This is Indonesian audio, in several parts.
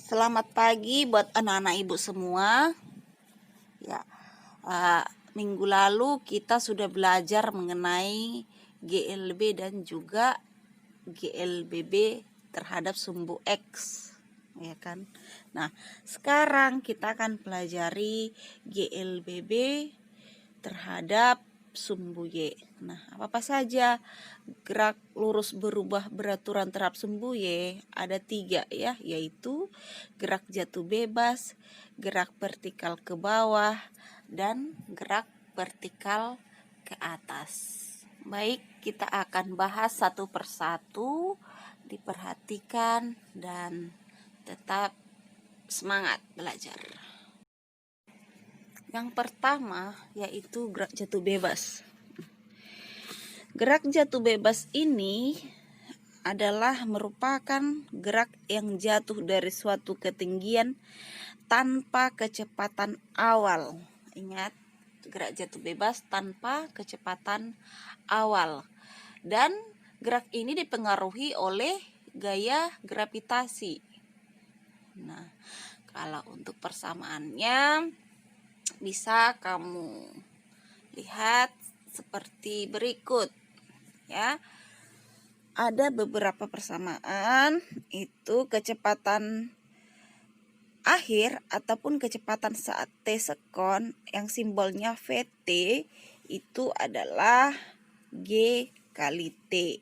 Selamat pagi buat anak-anak ibu semua. Ya, minggu lalu kita sudah belajar mengenai GLB dan juga GLBB terhadap sumbu X, ya kan? Nah, sekarang kita akan pelajari GLBB terhadap sumbu Y. Nah, apa saja gerak lurus berubah beraturan terhadap sumbu Y? Ada 3 ya, yaitu gerak jatuh bebas, gerak vertikal ke bawah, dan gerak vertikal ke atas. Baik, kita akan bahas satu persatu. Diperhatikan dan tetap semangat belajar. Yang pertama yaitu gerak jatuh bebas. Gerak jatuh bebas ini adalah merupakan gerak yang jatuh dari suatu ketinggian tanpa kecepatan awal. Ingat, gerak jatuh bebas tanpa kecepatan awal. Dan gerak ini dipengaruhi oleh gaya gravitasi. Nah, kalau untuk persamaannya bisa kamu lihat seperti berikut ya. Ada beberapa persamaan, itu kecepatan akhir ataupun kecepatan saat T sekon yang simbolnya Vt itu adalah G kali T.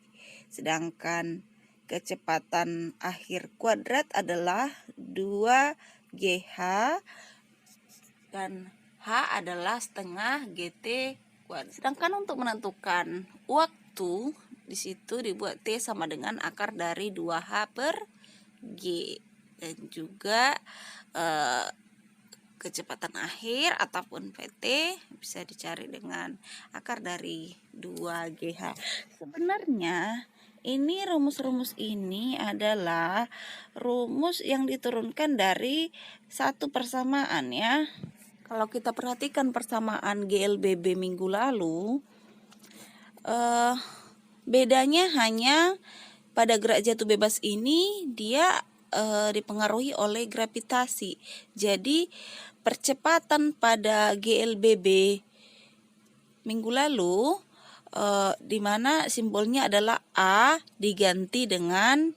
Sedangkan kecepatan akhir kuadrat adalah 2GH dan H adalah setengah GT kuadrat. Sedangkan untuk menentukan waktu, di situ dibuat T sama dengan akar dari 2H per G. Dan juga kecepatan akhir ataupun Vt bisa dicari dengan akar dari 2GH. Sebenarnya ini rumus-rumus ini adalah rumus yang diturunkan dari satu persamaan ya. Kalau kita perhatikan persamaan GLBB minggu lalu, bedanya hanya pada gerak jatuh bebas ini dia dipengaruhi oleh gravitasi. Jadi percepatan pada GLBB minggu lalu di mana simbolnya adalah A diganti dengan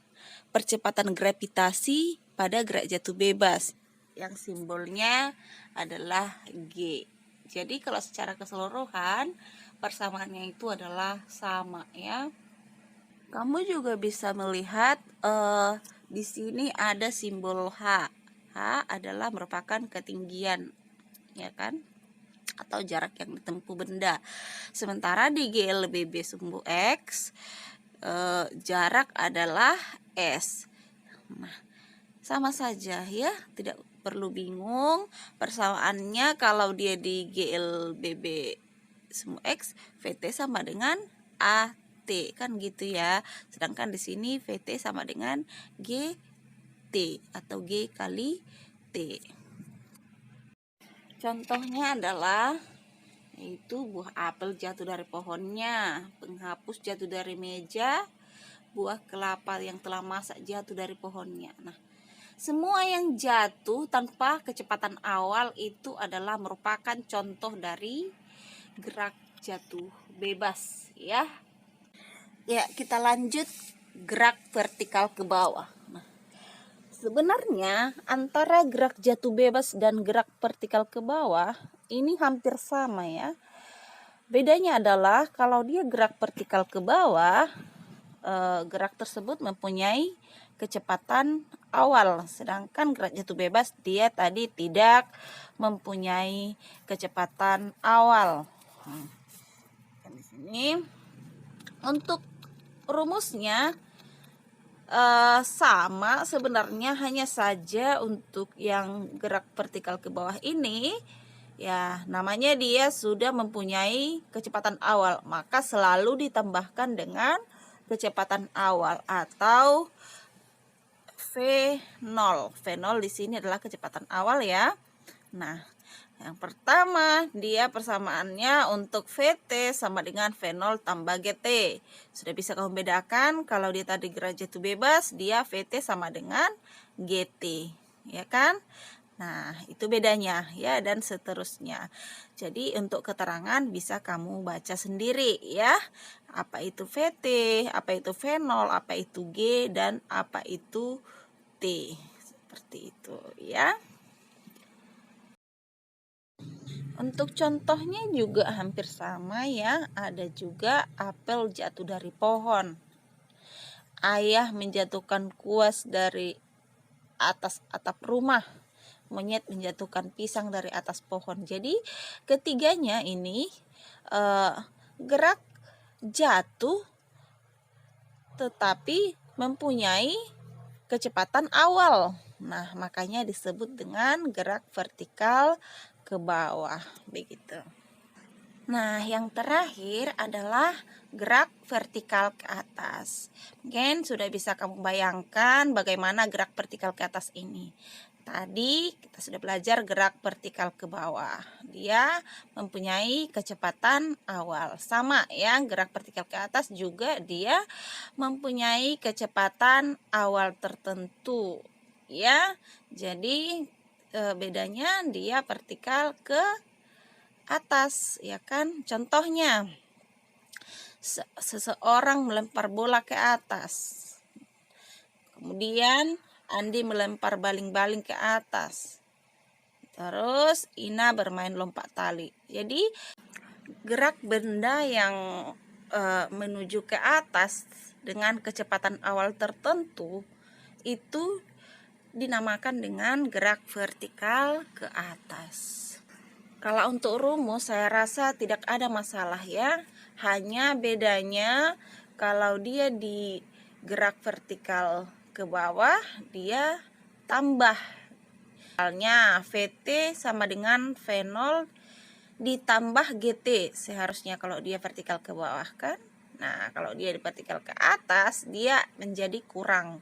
percepatan gravitasi pada gerak jatuh bebas yang simbolnya adalah G. Jadi kalau secara keseluruhan persamaannya itu adalah sama ya. Kamu juga bisa melihat di sini ada simbol H. H adalah merupakan ketinggian, ya kan? Atau jarak yang ditempuh benda. Sementara di GLBB sumbu X jarak adalah S. Nah, sama saja ya, tidak perlu bingung. Persamaannya kalau dia di GLBB sumbu X, Vt sama dengan AT kan gitu ya. Sedangkan di sini Vt sama dengan GT atau G kali T. Contohnya adalah yaitu buah apel jatuh dari pohonnya, penghapus jatuh dari meja, buah kelapa yang telah masak jatuh dari pohonnya. Nah, semua yang jatuh tanpa kecepatan awal itu adalah merupakan contoh dari gerak jatuh bebas ya. Ya, kita lanjut gerak vertikal ke bawah. Nah, sebenarnya antara gerak jatuh bebas dan gerak vertikal ke bawah ini hampir sama ya. Bedanya adalah kalau dia gerak vertikal ke bawah, gerak tersebut mempunyai kecepatan awal, sedangkan gerak jatuh bebas dia tadi tidak mempunyai kecepatan awal. Di sini untuk rumusnya sama sebenarnya, hanya saja untuk yang gerak vertikal ke bawah ini ya namanya dia sudah mempunyai kecepatan awal, maka selalu ditambahkan dengan kecepatan awal atau V0. V0 di sini adalah kecepatan awal ya. Nah, yang pertama dia persamaannya untuk Vt sama dengan V0 tambah Gt. Sudah bisa kamu bedakan kalau dia tadi gerak jatuh bebas, dia Vt sama dengan Gt. ya kan? Nah, itu bedanya ya, dan seterusnya. Jadi untuk keterangan bisa kamu baca sendiri ya. Apa itu VT, apa itu fenol, apa itu G, dan apa itu T. Seperti itu ya. Untuk contohnya juga hampir sama ya. Ada juga apel jatuh dari pohon. Ayah menjatuhkan kuas dari atas atap rumah. Monyet menjatuhkan pisang dari atas pohon. Jadi ketiganya ini gerak jatuh tetapi mempunyai kecepatan awal. Nah, makanya disebut dengan gerak vertikal ke bawah, begitu. Nah, yang terakhir adalah gerak vertikal ke atas. Mungkin sudah bisa kamu bayangkan bagaimana gerak vertikal ke atas ini. Tadi kita sudah belajar gerak vertikal ke bawah. Dia mempunyai kecepatan awal. Sama ya, gerak vertikal ke atas juga dia mempunyai kecepatan awal tertentu. Ya, jadi bedanya dia vertikal ke atas, ya kan? Contohnya, seseorang melempar bola ke atas. Kemudian Andi melempar baling-baling ke atas. Terus Ina bermain lompat tali. Jadi gerak benda yang menuju ke atas dengan kecepatan awal tertentu itu dinamakan dengan gerak vertikal ke atas. Kalau untuk rumus saya rasa tidak ada masalah ya. Hanya bedanya kalau dia di gerak vertikal ke bawah dia tambah. Misalnya VT sama dengan fenol ditambah GT seharusnya kalau dia vertikal ke bawah kan. Nah, kalau dia di vertikal ke atas dia menjadi kurang.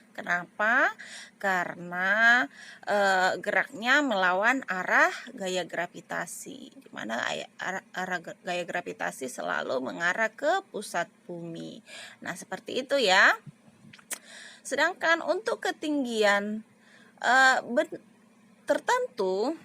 Kenapa? Karena geraknya melawan arah gaya gravitasi, di mana arah gaya gravitasi selalu mengarah ke pusat bumi. Nah, seperti itu ya. Sedangkan untuk ketinggian tertentu,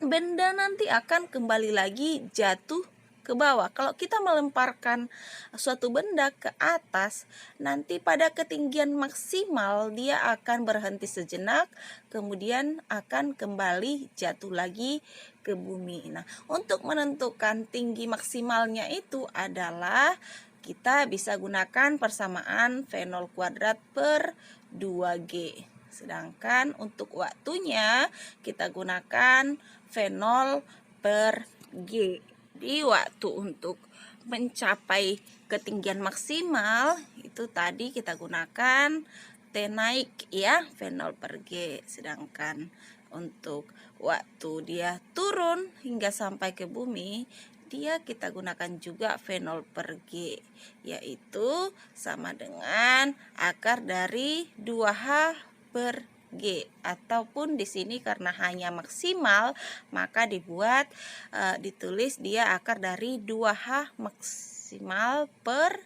benda nanti akan kembali lagi jatuh ke bawah. Kalau kita melemparkan suatu benda ke atas, nanti pada ketinggian maksimal dia akan berhenti sejenak, kemudian akan kembali jatuh lagi ke bumi. Nah, untuk menentukan tinggi maksimalnya itu adalah kita bisa gunakan persamaan fenol kuadrat per 2G. Sedangkan untuk waktunya kita gunakan fenol per G. Di waktu untuk mencapai ketinggian maksimal itu tadi kita gunakan T naik ya, fenol per G. Sedangkan untuk waktu dia turun hingga sampai ke bumi, dia kita gunakan juga fenol per G, yaitu sama dengan akar dari 2H per G, ataupun di sini karena hanya maksimal maka ditulis dia akar dari 2H maksimal per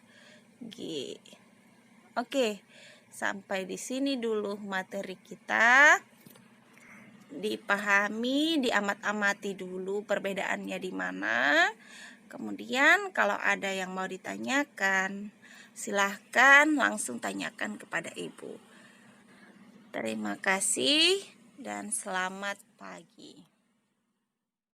G. Oke, sampai di sini dulu materi kita. Dipahami, diamat-amati dulu perbedaannya di mana. Kemudian kalau ada yang mau ditanyakan, silahkan langsung tanyakan kepada ibu. Terima kasih dan selamat pagi.